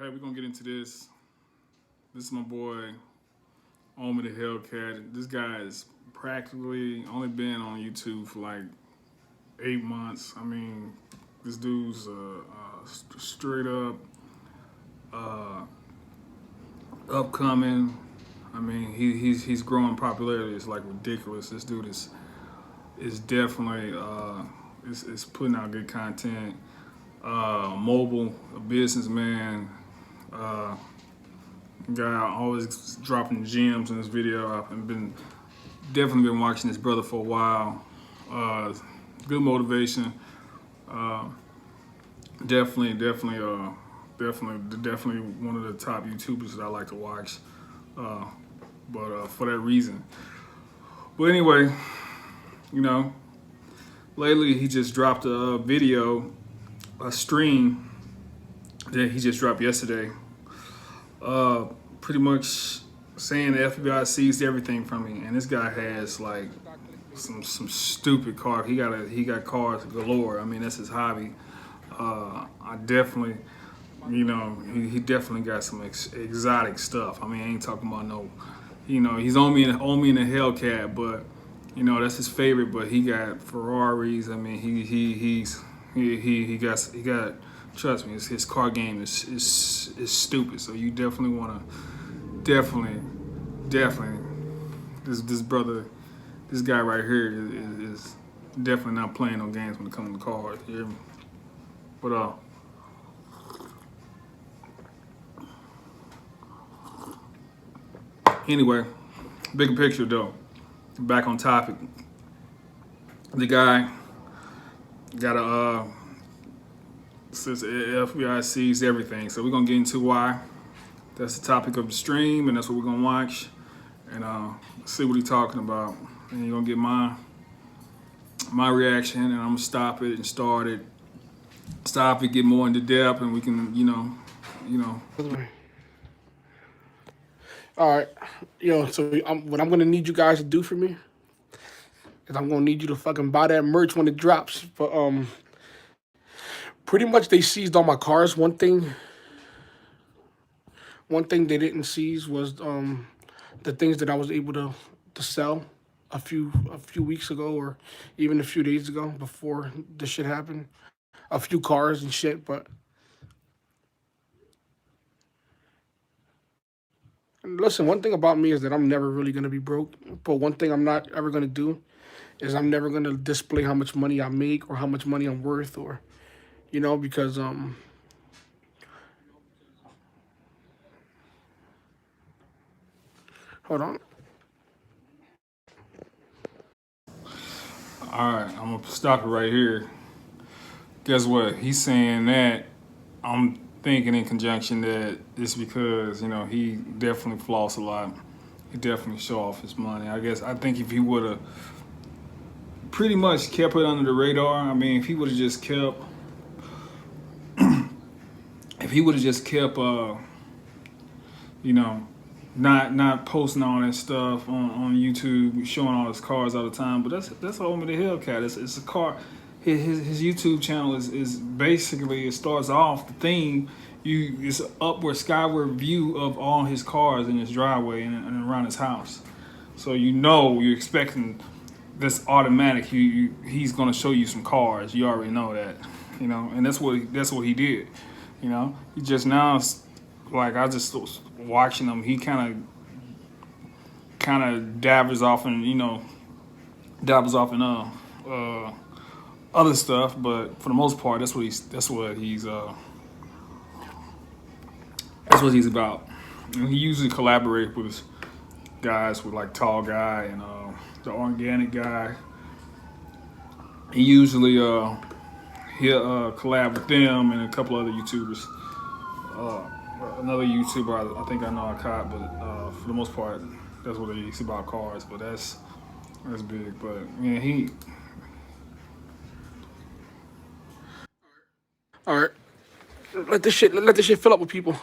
Okay, we're gonna get into this. This is my boy, OMI the Hellcat. This guy has practically only been on YouTube for like 8 months. I mean, this dude's straight up uh, upcoming. I mean, he's growing popularity. It's like ridiculous. This dude is definitely is putting out good content. Mobile, a businessman. Uh, Guy always dropping gems in this video. I've definitely been watching this brother for a while. Good motivation. Uh, definitely one of the top YouTubers that I like to watch. But for that reason. But anyway, you know, lately he just dropped a video, a stream that he just dropped yesterday. Pretty much saying the FBI seized everything from me, and this guy has like some stupid car. He got cars galore. I mean, that's his hobby. I definitely, he definitely got some exotic stuff. I mean, I ain't talking about no, he's on me in the Hellcat, but that's his favorite. But he got Ferraris. I mean, he got. Trust me, his car game is stupid. So you definitely want to, definitely, this brother, this guy right here is definitely not playing no games when it comes to cars. You hear me? But anyway, bigger picture though. Back on topic. The guy got a. Since the FBI sees everything. So we're gonna get into why. That's the topic of the stream, and that's what we're gonna watch. And see what he's talking about. And you're gonna get my reaction, and I'm gonna stop it and start it. Stop it, get more into depth, and we can, All right, so what I'm gonna need you guys to do for me is I'm gonna need you to fucking buy that merch when it drops. But pretty much they seized all my cars. One thing they didn't seize was the things that I was able to sell a few weeks ago, or even a few days ago before this shit happened. A few cars and shit, but listen, one thing about me is that I'm never really gonna be broke. But one thing I'm not ever gonna do is I'm never gonna display how much money I make or how much money I'm worth, or because hold on. all right, I'm gonna stop it right here. Guess what? He's saying that. I'm thinking in conjunction that it's because he definitely floss a lot. He definitely show off his money. I think if he would have pretty much kept it under the radar. I mean, if he would have just kept, not posting all that stuff on YouTube, showing all his cars all the time. But that's all with the Hellcat. It's a car. His YouTube channel is basically, it starts off the theme. It's an upward skyward view of all his cars in his driveway and around his house. So you're expecting this automatic. He's gonna show you some cars. You already know that, and that's what he did. He just now, like, I just was watching him. He kind of dabbles off in other stuff, but for the most part, that's what he's about. And he usually collaborates with guys with like Tall Guy and the Organic Guy. He usually he'll collab with them and a couple other YouTubers. Another YouTuber I think I know I caught, but for the most part, that's what he's about, cars. But that's big. But yeah, he. All right, let this shit fill up with people.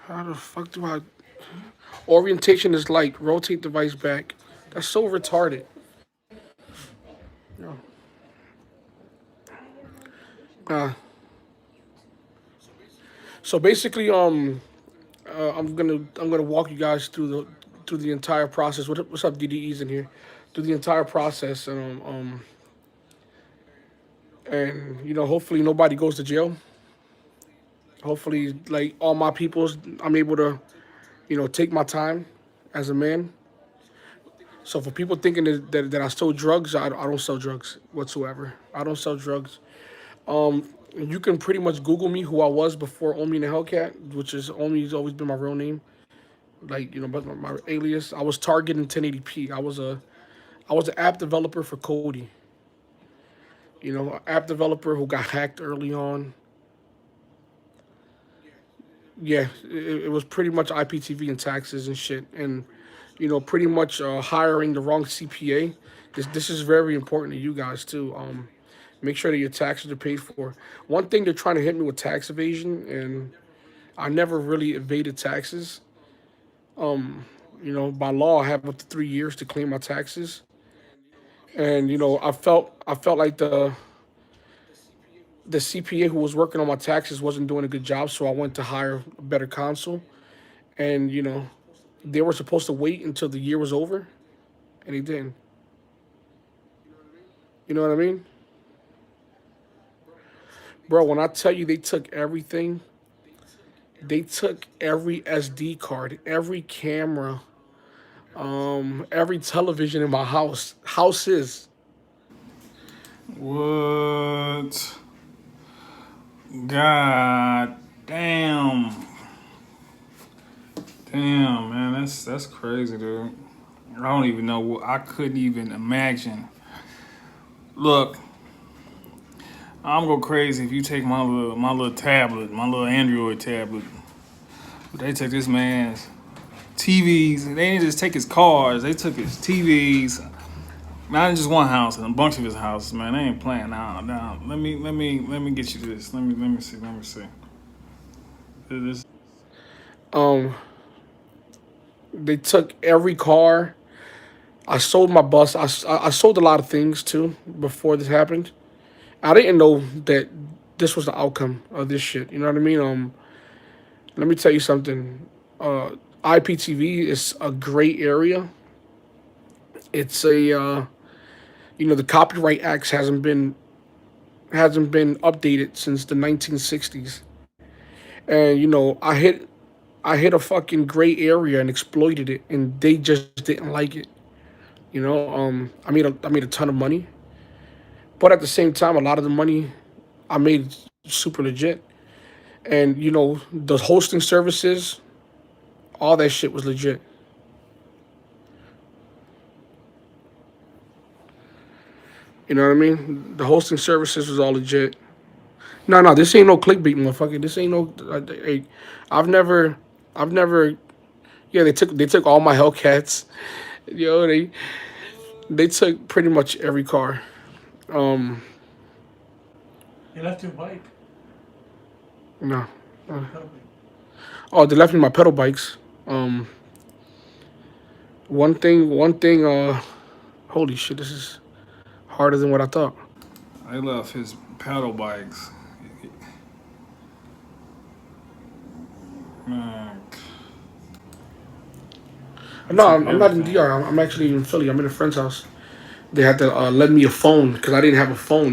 How the fuck do I? Orientation is like rotate device back. That's so retarded. No. So basically, I'm gonna walk you guys through the entire process. What's up, DDE's in here? Through the entire process, and hopefully nobody goes to jail. Hopefully, like all my peoples, I'm able to take my time as a man. So for people thinking that I sell drugs, I don't sell drugs whatsoever. I don't sell drugs. You can pretty much Google me who I was before OMI and the Hellcat, which is OMI's always been my real name. Like but my alias. I was targeting 1080p. I was an app developer for Cody. An app developer who got hacked early on. Yeah, it was pretty much IPTV and taxes and shit, and pretty much hiring the wrong CPA. This is very important to you guys too. Make sure that your taxes are paid for. One thing they're trying to hit me with tax evasion, and I never really evaded taxes. By law, I have up to 3 years to claim my taxes, and I felt like the CPA who was working on my taxes wasn't doing a good job, so I went to hire a better counsel, and they were supposed to wait until the year was over, and they didn't. You know what I mean, bro? When I tell you they took everything, they took every SD card, every camera, every television in my houses. What? God damn. Damn, man, that's crazy, dude. I don't even know what I couldn't even imagine. Look, I'm go crazy if you take my little tablet, my little Android tablet. They took this man's TVs. They didn't just take his cars. They took his TVs. Not in just one house, in a bunch of his houses, man. They ain't playing. Now. Let me get you this. Let me see. This. Um, they took every car. I sold my bus. I sold a lot of things too before this happened. I didn't know that this was the outcome of this shit. You know what I mean? Let me tell you something. Uh, IPTV is a gray area. It's the Copyright Acts hasn't been updated since the 1960s, and I hit a fucking gray area and exploited it, and they just didn't like it. I made a ton of money, but at the same time, a lot of the money I made super legit, and the hosting services, all that shit was legit. You know what I mean? The hosting services was all legit. No, no, this ain't no clickbait, motherfucker. This ain't no. Hey, I've never, I've never. Yeah, they took all my Hellcats. Yo, they took pretty much every car. Um, You left your bike. no. Your pedal bike. Oh, they left me my pedal bikes. Um, one thing. Holy shit, this is harder than what I thought. They left his pedal bikes. Man, they No, took I'm not in everything. DR. I'm actually in Philly. I'm in a friend's house. They had to lend me a phone because I didn't have a phone.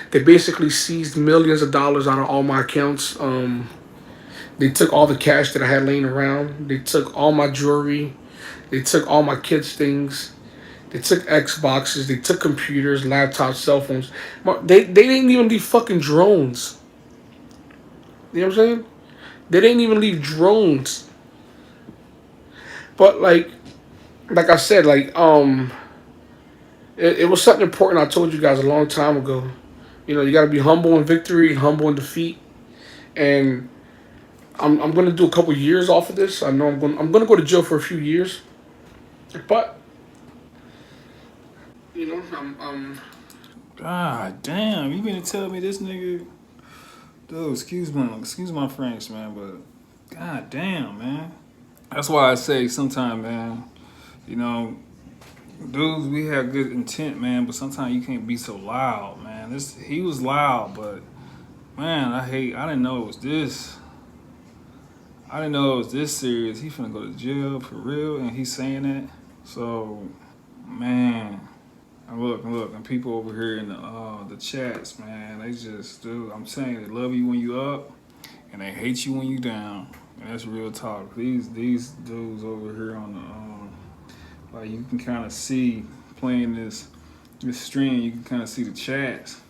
They basically seized millions of dollars out of all my accounts. They took all the cash that I had laying around. They took all my jewelry. They took all my kids' things. They took Xboxes. They took computers, laptops, cell phones. They didn't even leave fucking drones. You know what I'm saying? They didn't even leave drones. But like I said, it was something important I told you guys a long time ago. You got to be humble in victory, humble in defeat, and I'm gonna do a couple years off of this. I know I'm gonna go to jail for a few years, but I'm God damn, you mean to tell me this nigga? Dude, excuse my French, man, but god damn, man. That's why I say sometimes, man. You know, dudes, we have good intent, man, but sometimes you can't be so loud, man. He was loud, but man, I didn't know it was this. I didn't know it was this serious. He finna go to jail for real, and he's saying that. So, man, and look, and people over here in the chats, man, they just do. I'm saying they love you when you up, and they hate you when you down. And that's real talk. These dudes over here on the like you can kind of see playing this stream. You can kind of see the chats.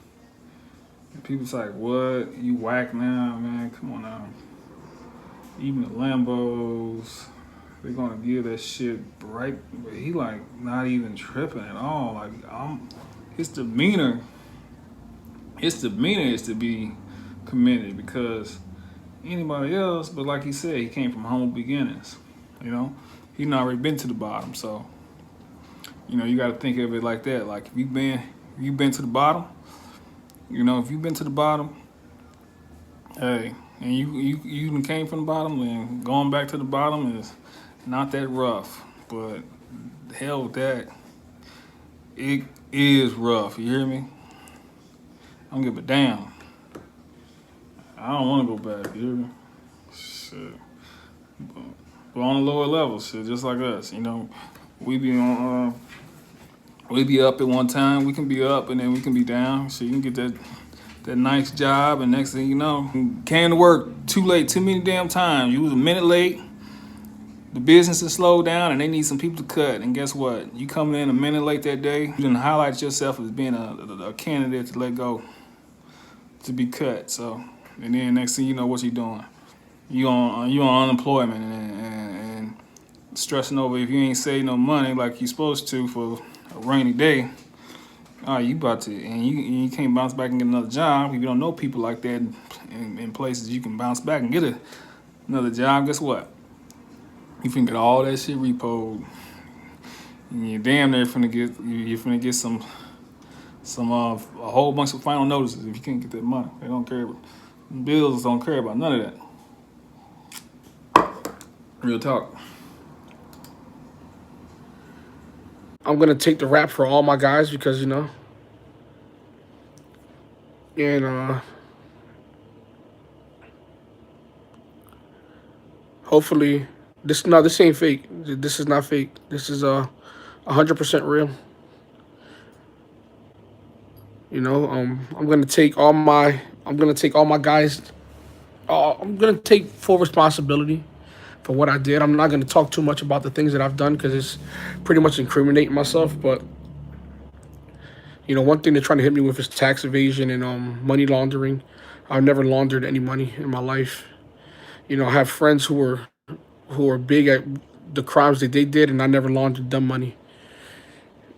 And people's like, "What? You whack now, man? Come on now." Even the Lambos, they're gonna give that shit right. But he like not even tripping at all. Like his demeanor is to be commended because anybody else, but like he said, he came from humble beginnings. You know, he'd already been to the bottom. So, you know, you got to think of it like that. Like if you've been to the bottom. You know, if you've been to the bottom, hey, and you even came from the bottom, and going back to the bottom is not that rough. But hell with that, it is rough. You hear me? I don't give a damn. I don't want to go back. You hear me? Shit. But on a lower level, shit, just like us. You know, we be on. We be up at one time. We can be up and then we can be down. So you can get that nice job, and next thing you know, you came to work too late, too many damn times. You was a minute late. The business is slowed down, and they need some people to cut. And guess what? You coming in a minute late that day, you didn't highlight yourself as being a candidate to let go, to be cut. So, and then next thing you know, what you doing? You on unemployment and stressing over if you ain't saved no money like you supposed to for a rainy day. All right, you about to, and you can't bounce back and get another job. If you don't know people like that in places you can bounce back and get another job, guess what? You finna get all that shit repoed. And you're damn near finna get some a whole bunch of final notices if you can't get that money. They don't care about bills. Don't care about none of that. Real talk. I'm gonna take the rap for all my guys because you know, and hopefully this ain't fake. This is not fake. This is 100% real. You know, I'm gonna take all my guys. I'm gonna take full responsibility for what I did. I'm not gonna talk too much about the things that I've done because it's pretty much incriminating myself. But you know, one thing they're trying to hit me with is tax evasion and money laundering. I've never laundered any money in my life. You know, I have friends who are big at the crimes that they did, and I never laundered them money.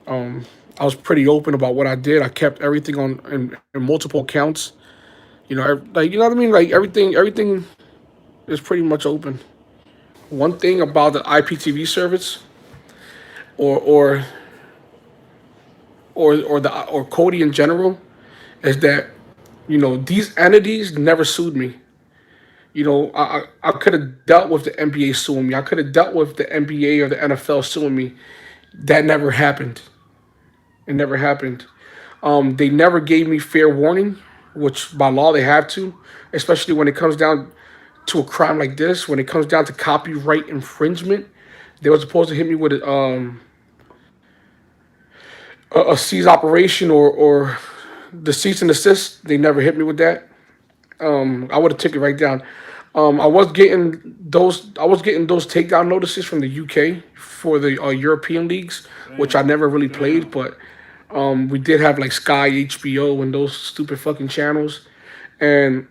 I was pretty open about what I did. I kept everything in multiple accounts. You know, like you know what I mean. Like everything is pretty much open. One thing about the IPTV service, or or or Cody in general, is that you know these entities never sued me. You know, I could have dealt with the NBA suing me. I could have dealt with the NBA or the NFL suing me. That never happened. It never happened. They never gave me fair warning, which by law they have to, especially when it comes down to a crime like this. When it comes down to copyright infringement, they were supposed to hit me with a seize operation or the cease and desist. They never hit me with that. I would have took it right down. I was getting those. I was getting those takedown notices from the UK for the European leagues, which I never really played. But we did have like Sky, HBO, and those stupid fucking channels. And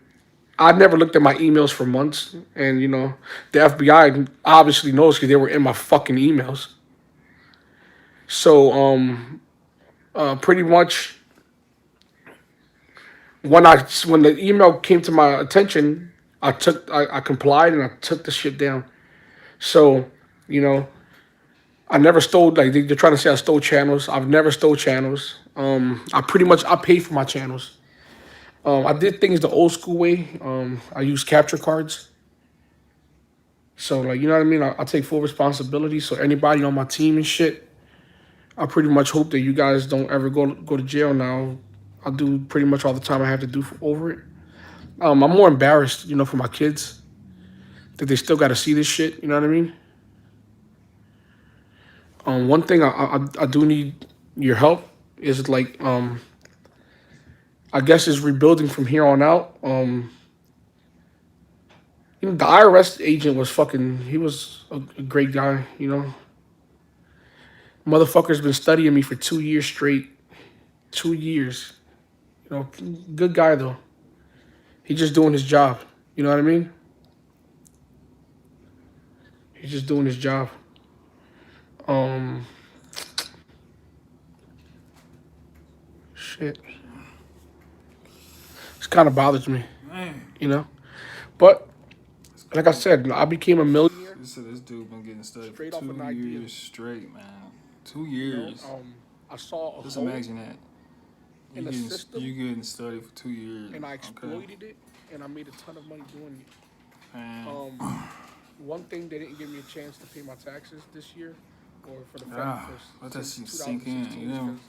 I never looked at my emails for months. And you know, the FBI obviously knows because they were in my fucking emails. So pretty much when the email came to my attention, I complied and I took the shit down. So, you know, I never stole like they're trying to say I stole channels. I've never stole channels. I paid for my channels. I did things the old school way. I used capture cards. So like you know what I mean? I take full responsibility. So anybody on my team and shit, I pretty much hope that you guys don't ever go to jail now. I'll do pretty much all the time I have to do over it. I'm more embarrassed, you know, for my kids that they still got to see this shit. You know what I mean? One thing I do need your help is like I guess is rebuilding from here on out. You know, the IRS agent was fucking. He was a great guy. You know, motherfucker's been studying me for 2 years straight. 2 years. You know, good guy though. He's just doing his job. You know what I mean? He's just doing his job. Um, shit. It's kind of bothers me. Man, You know, but like I said, I became a millionaire this dude been getting studied for straight off an 2 idea. years straight, man. 2 You know, years. I saw a Just hole imagine that. in the system, You getting studied for 2 years. and I Okay. exploited it, and I made a ton of money doing it. Man. One thing they didn't give me a chance to pay my taxes this year, or for the Ah, first let that since shit sink in, 2016, you know. because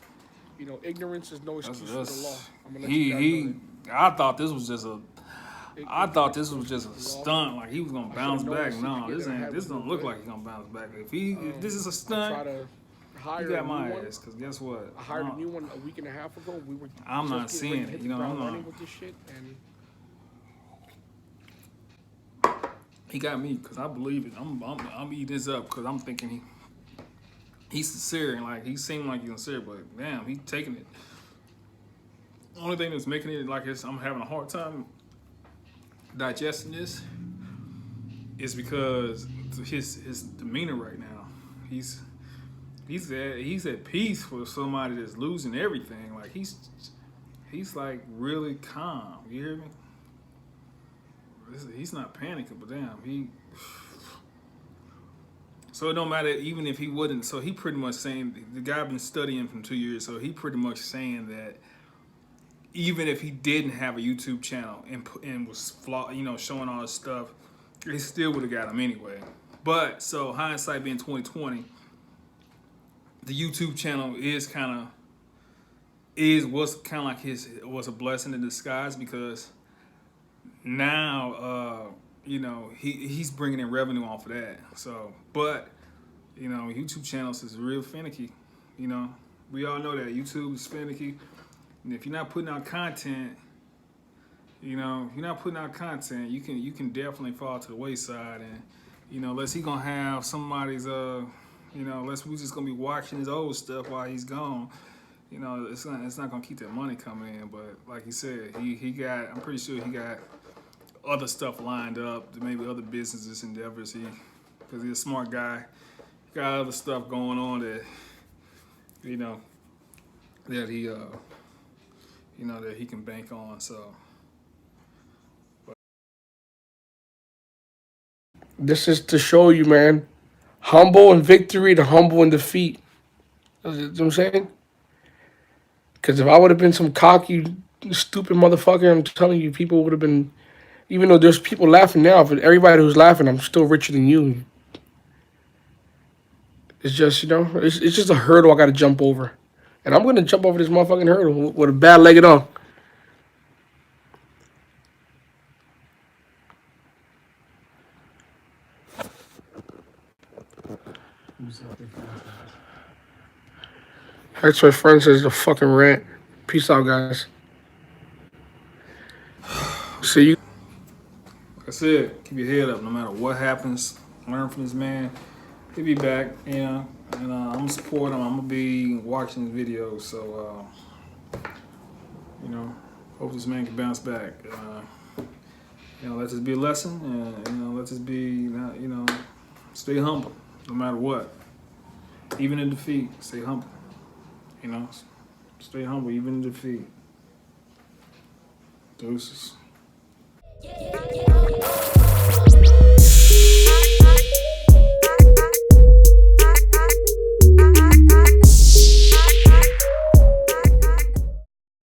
you know ignorance is no excuse for the law. I'm gonna let He you guys know I thought this was just a that. I thought this was just a Ignorance is no stunt, like he was gonna I bounce should've known back. this No, CPA this that I ain't. had This was no don't look good. like he's gonna bounce back. If this is a I stunt, tried to you hire got a my new one. ass. Cause guess what? I hired a new one a week and a half ago. We were I'm not just getting ready seeing to it. hit You the know, ground I'm not. running with this shit, and He got me because I believe it. I'm eating this up because I'm thinking he's sincere and like he seemed like he's sincere, but damn, he taking it. The only thing that's making it like I'm having a hard time digesting this is because his demeanor right now. He's at peace for somebody that's losing everything. Like he's like really calm. You hear me? He's not panicking, but damn, he. So it don't matter even if he wouldn't. So he pretty much saying the guy been studying for 2 years. So he pretty much saying that even if he didn't have a YouTube channel and was showing all his stuff, he still would have got him anyway. But so hindsight being 2020, the YouTube channel was kind of like was a blessing in disguise because now he's bringing in revenue off of that. So, but YouTube channels is real finicky. You know, we all know that YouTube is finicky, and if you're not putting out content, you can definitely fall to the wayside. And unless he gonna have somebody's unless we just gonna be watching his old stuff while he's gone. It's not gonna keep that money coming in. But like he said, I'm pretty sure he got other stuff lined up, maybe other businesses endeavors. Because he's a smart guy, he got other stuff going on that that he that he can bank on. So this is to show you, man, humble in victory, to humble in defeat. You know what I'm saying? Because if I would have been some cocky, stupid motherfucker, I'm telling you, people would have been. Even though there's people laughing now, but everybody who's laughing, I'm still richer than you. It's just, it's just a hurdle I got to jump over. And I'm going to jump over this motherfucking hurdle with a bad legged on. That's my friend says, a fucking rant. Peace out, guys. See you. like I said, keep your head up no matter what happens. Learn from this man. He'll be back, and I'm gonna support him. I'm gonna be watching his videos. So hope this man can bounce back. Let this be a lesson, and let this be, stay humble, no matter what. Even in defeat, stay humble. Stay humble even in defeat. Deuces.